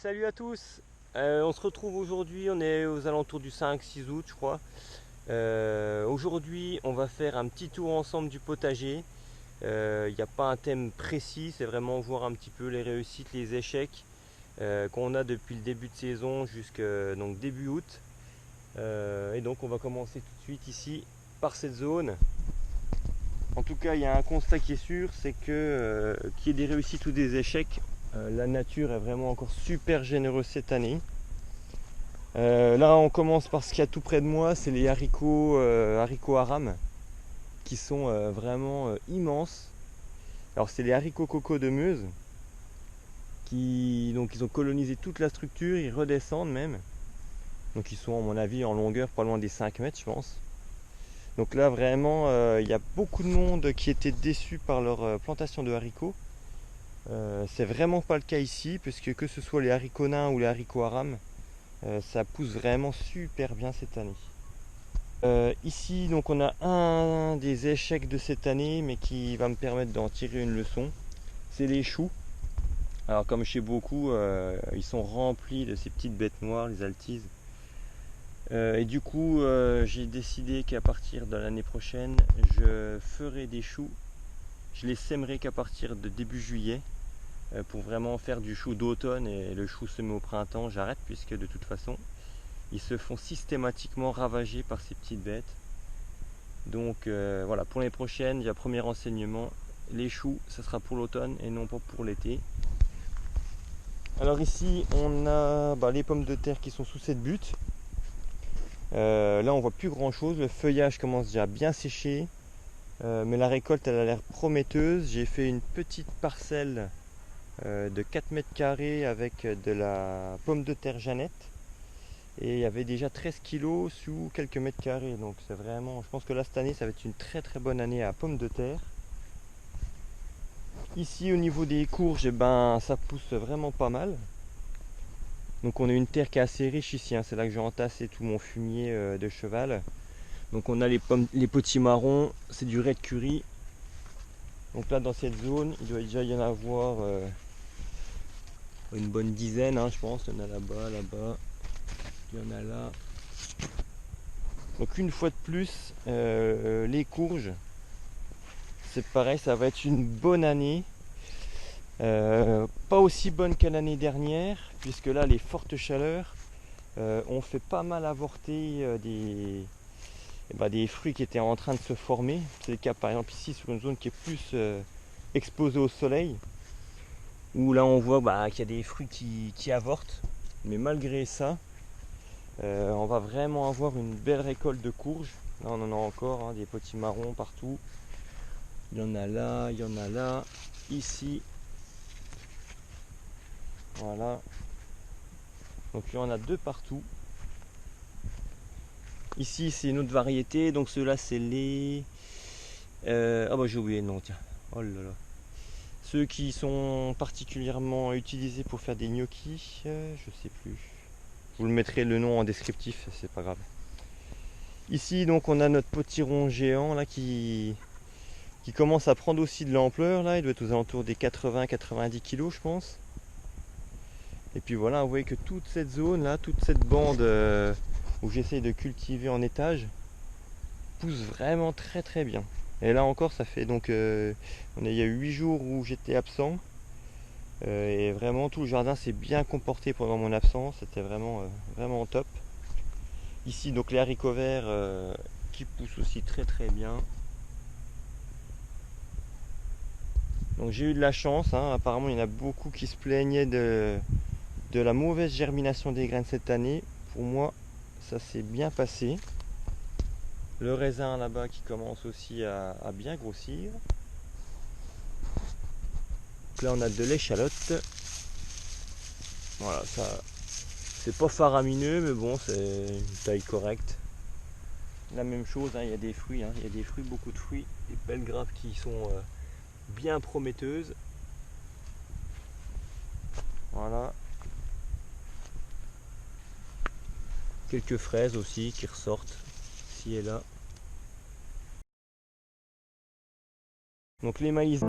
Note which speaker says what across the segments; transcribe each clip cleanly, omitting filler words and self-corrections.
Speaker 1: Salut à tous. On se retrouve aujourd'hui, on est aux alentours du 5-6 août je crois. Aujourd'hui on va faire un petit tour ensemble du potager. Il n'y a pas un thème précis, c'est vraiment voir un petit peu les réussites, les échecs qu'on a depuis le début de saison jusqu'à donc début août. Et donc on va commencer tout de suite ici par cette zone. En tout cas il y a un constat qui est sûr, c'est que qu'il y ait des réussites ou des échecs, la nature est vraiment encore super généreuse cette année. Là on commence par ce qu'il y a tout près de moi, c'est les haricots aram qui sont vraiment immenses. Alors c'est les haricots coco de Meuse qui donc ils ont colonisé toute la structure, ils redescendent même. Donc ils sont à mon avis en longueur pas loin des 5 mètres je pense. Donc là vraiment il y a beaucoup de monde qui était déçu par leur plantation de haricots. C'est vraiment pas le cas ici puisque que ce soit les haricots nains ou les haricots aram, ça pousse vraiment super bien cette année. Ici donc on a un des échecs de cette année mais qui va me permettre d'en tirer une leçon. C'est les choux. Alors comme chez beaucoup, ils sont remplis de ces petites bêtes noires, les altises. Et du coup j'ai décidé qu'à partir de l'année prochaine je ferai des choux. Je les sèmerai qu'à partir de début juillet pour vraiment faire du chou d'automne, et le chou semé au printemps j'arrête puisque de toute façon ils se font systématiquement ravager par ces petites bêtes. Donc voilà, pour les prochaines, il y a premier renseignement, les choux ça sera pour l'automne et non pas pour l'été. Alors ici on a les pommes de terre qui sont sous cette butte. Là on voit plus grand chose, le feuillage commence déjà à bien sécher, mais la récolte elle a l'air prometteuse. J'ai fait une petite parcelle de 4 mètres carrés avec de la pomme de terre Jeannette. Et il y avait déjà 13 kilos sous quelques mètres carrés. Donc c'est vraiment, je pense que là cette année ça va être une très très bonne année à pommes de terre. Ici au niveau des courges, ça pousse vraiment pas mal. Donc on a une terre qui est assez riche ici, hein. C'est là que j'ai entassé tout mon fumier de cheval. Donc on a les potimarrons, c'est du red curry. Donc là dans cette zone, il doit déjà y en avoir une bonne dizaine, hein, je pense. Il y en a là-bas, là-bas, il y en a là. Donc une fois de plus, les courges, c'est pareil, ça va être une bonne année. Pas aussi bonne qu'à l'année dernière, puisque là les fortes chaleurs ont fait pas mal avorter des fruits qui étaient en train de se former. C'est le cas par exemple ici sur une zone qui est plus exposée au soleil, où là on voit qu'il y a des fruits qui avortent. Mais malgré ça, on va vraiment avoir une belle récolte de courges. Là on en a encore, hein, des petits marrons partout. Il y en a là, il y en a là, ici. Voilà. Donc il y en a deux partout. Ici c'est une autre variété, donc ceux-là c'est les... j'ai oublié le nom, tiens. Oh là là. Ceux qui sont particulièrement utilisés pour faire des gnocchis, je sais plus. Je vous le mettrai le nom en descriptif, c'est pas grave. Ici donc on a notre potiron géant là qui commence à prendre aussi de l'ampleur là, il doit être aux alentours des 80-90 kg je pense. Et puis voilà, vous voyez que toute cette zone là, toute cette bande où j'essaye de cultiver en étage pousse vraiment très très bien. Et là encore ça fait donc il y a eu 8 jours où j'étais absent. Et vraiment tout le jardin s'est bien comporté pendant mon absence, c'était vraiment, vraiment top. Ici donc les haricots verts qui poussent aussi très très bien. Donc j'ai eu de la chance, hein. Apparemment il y en a beaucoup qui se plaignaient de la mauvaise germination des graines cette année. Pour moi ça s'est bien passé. Le raisin là-bas qui commence aussi à bien grossir. Donc là on a de l'échalote. Voilà, ça c'est pas faramineux mais bon c'est une taille correcte. La même chose, hein, il y a des fruits, hein, il y a des fruits, beaucoup de fruits, des belles grappes qui sont bien prometteuses. Voilà. Quelques fraises aussi qui ressortent ici et là. Donc les maïs.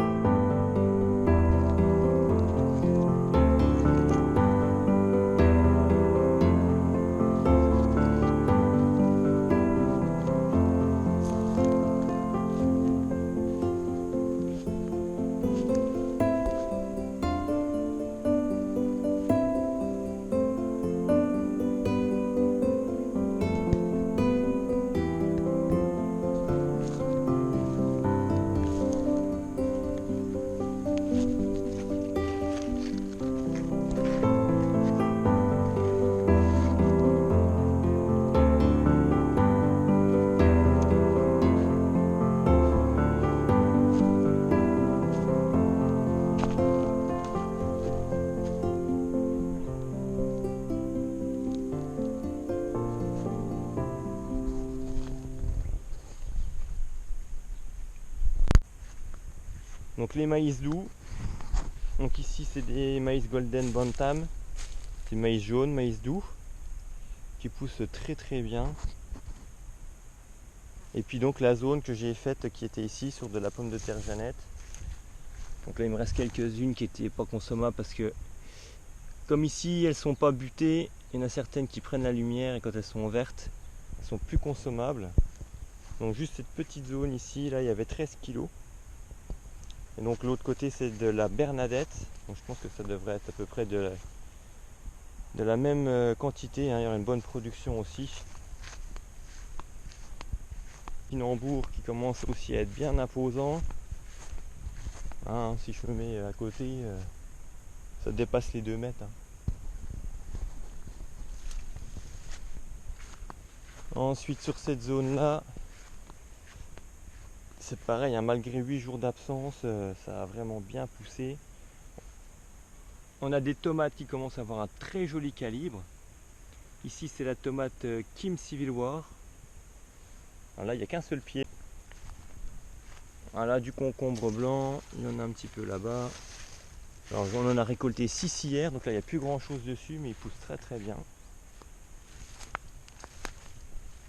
Speaker 1: Donc les maïs doux. Donc ici c'est des maïs golden bantam. C'est maïs jaune, maïs doux. Qui poussent très très bien. Et puis donc la zone que j'ai faite qui était ici sur de la pomme de terre Jeannette. Donc là il me reste quelques-unes qui n'étaient pas consommables parce que comme ici elles sont pas butées, il y en a certaines qui prennent la lumière et quand elles sont vertes, elles sont plus consommables. Donc juste cette petite zone ici, là il y avait 13 kg. Et donc l'autre côté c'est de la Bernadette. Donc je pense que ça devrait être à peu près de la même quantité, hein. Il y aura une bonne production aussi. Pinambour qui commence aussi à être bien imposant. Hein, si je me mets à côté, ça dépasse les 2 mètres. Hein. Ensuite sur cette zone là, c'est pareil, hein, malgré 8 jours d'absence, ça a vraiment bien poussé. On a des tomates qui commencent à avoir un très joli calibre. Ici c'est la tomate Kim Civil War. Alors là il n'y a qu'un seul pied. Voilà, du concombre blanc, il y en a un petit peu là-bas. Alors on en a récolté 6 hier, donc là il n'y a plus grand chose dessus, mais il pousse très très bien.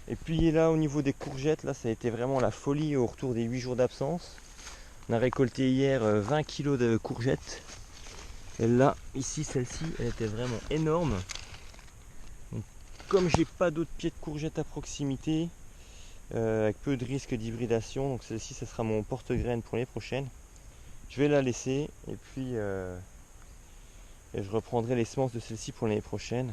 Speaker 1: Et puis là au niveau des courgettes, là ça a été vraiment la folie au retour des 8 jours d'absence. On a récolté hier 20 kg de courgettes. Et là, ici celle-ci, elle était vraiment énorme. Donc, comme j'ai pas d'autres pieds de courgettes à proximité, avec peu de risque d'hybridation, donc celle-ci ça sera mon porte-graines pour les prochaines. Je vais la laisser et puis je reprendrai les semences de celle-ci pour l'année prochaine.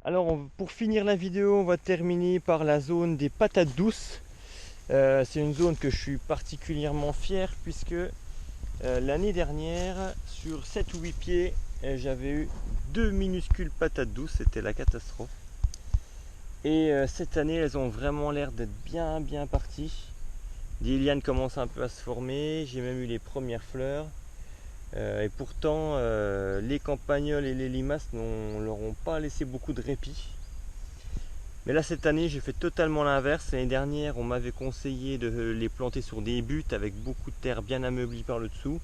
Speaker 1: Alors pour finir la vidéo, on va terminer par la zone des patates douces. C'est une zone que je suis particulièrement fier puisque l'année dernière, sur 7 ou 8 pieds, j'avais eu 2 minuscules patates douces, c'était la catastrophe. Et cette année, elles ont vraiment l'air d'être bien parties. Des lianes commencent un peu à se former, j'ai même eu les premières fleurs. Et pourtant, les campagnols et les limaces ne leur ont pas laissé beaucoup de répit. Mais là, cette année, j'ai fait totalement l'inverse. L'année dernière, on m'avait conseillé de les planter sur des buttes avec beaucoup de terre bien ameublie par le dessous.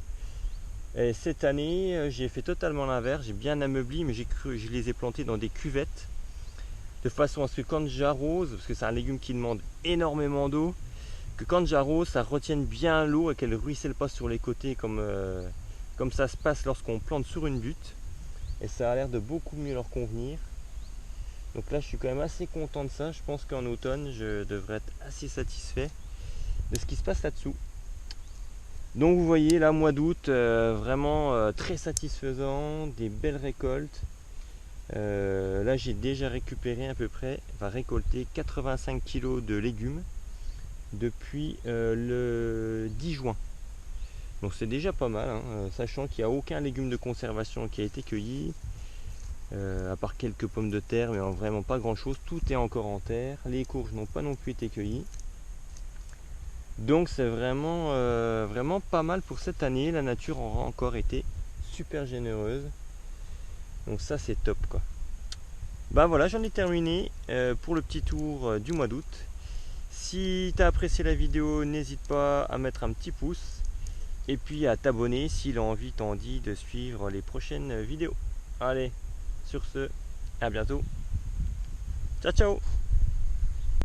Speaker 1: Et cette année, j'ai fait totalement l'inverse. J'ai bien ameubli, mais je les ai plantés dans des cuvettes. De façon à ce que quand j'arrose, parce que c'est un légume qui demande énormément d'eau, que quand j'arrose, ça retienne bien l'eau et qu'elle ne ruisselle pas sur les côtés comme ça se passe lorsqu'on plante sur une butte. Et ça a l'air de beaucoup mieux leur convenir. Donc là je suis quand même assez content de ça. Je pense qu'en automne je devrais être assez satisfait de ce qui se passe là-dessous. Donc vous voyez là, mois d'août, vraiment très satisfaisant, des belles récoltes. Là j'ai déjà récupéré à peu près, récolté 85 kg de légumes depuis le 10 juin. Donc c'est déjà pas mal, hein, sachant qu'il n'y a aucun légume de conservation qui a été cueilli, à part quelques pommes de terre, mais vraiment pas grand chose, tout est encore en terre, les courges n'ont pas non plus été cueillies. Donc c'est vraiment, vraiment pas mal pour cette année, la nature aura encore été super généreuse, donc ça c'est top quoi. Ben voilà, j'en ai terminé pour le petit tour du mois d'août. Si tu as apprécié la vidéo, n'hésite pas à mettre un petit pouce et puis à t'abonner si l'envie t'en dit de suivre les prochaines vidéos. Allez, sur ce, à bientôt. Ciao ciao.